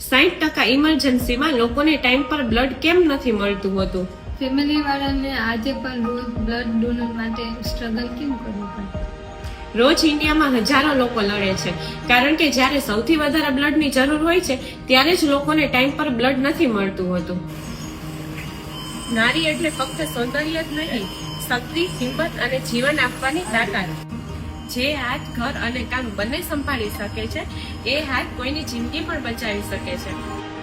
60% ઇમરજન્સીમાં લોકોને ટાઈમ પર બ્લડ કેમ નથી મળતું હોતું? ફેમિલી વાળાને આજે પણ રોજ બ્લડ ડોનર માટે સ્ટ્રગલ કેમ કરવું પડે? રોજ ઇન્ડિયામાં હજારો લોકો લડે છે, કારણ કે જ્યારે સૌથી વધારે બ્લડની જરૂર હોય છે ત્યારે જ લોકોને ટાઈમ પર બ્લડ નથી મળતું હોતું. નારી એટલે ફક્ત સૌંદર્ય જ નહીં, શક્તિ, હિંમત અને જીવન આપવાની તાકાત. જે હાથ ઘર અને કામ બંને સંભાળી શકે છે, એ હાથ કોઈની જિંદગી પણ બચાવી શકે છે.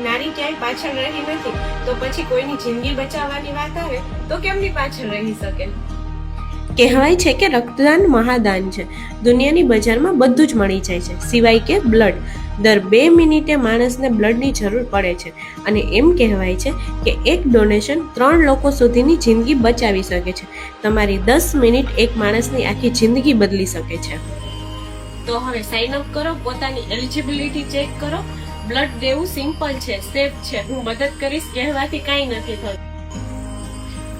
નારી ક્યાંય પાછળ રહી નથી, તો પછી કોઈની જિંદગી બચાવવાની વાત આવે તો કેમની પાછળ રહી શકે? કહેવાય છે કે રક્તદાન મહાદાન છે. દુનિયાની બજારમાં બધું જ મળી જાય છે, સિવાય કે બ્લડ. દર 2 મિનિટે માણસને બ્લડની જરૂર પડે છે, અને એમ કહેવાય છે કે એક ડોનેશન 3 લોકો સુધીની જિંદગી બચાવી શકે છે. તમારી 10 મિનિટ એક માણસની આખી જિંદગી બદલી શકે છે. તો હવે સાઇન અપ કરો, પોતાની એલિજિબિલિટી ચેક કરો. બ્લડ દેવું સિમ્પલ છે, સેફ છે. હું મદદ કરીશ કહેવાથી કાંઈ નથી થતું.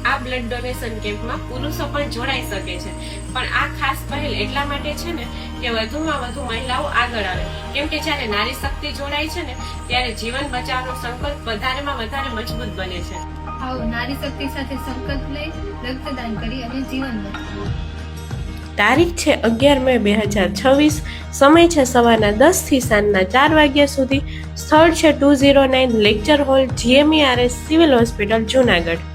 આ બ્લડ ડોનેશન કેમ્પમાં પુરુષો પણ જોડાઈ શકે છે, પણ આ ખાસ પહેલ એટલા માટે છે ને કે વધુમાં વધુ મહિલાઓ આગળ આવે, કેમ કે જ્યારે નારી શક્તિ જોડાય છે ને ત્યારે જીવન બચાવવાનો સંકલ્પ વધારેમાં વધારે મજબૂત બને છે. આવો નારી શક્તિ સાથે સંકલ્પ લઈ રક્તદાન કરી અને જીવન બચાવો. તારીખ છે 11 મે 2026. સમય છે સવારના 10 થી સાંજના 4 વાગ્યા સુધી. સ્થળ છે 209 lecture hall, GMERS civil hospital, Junagadh.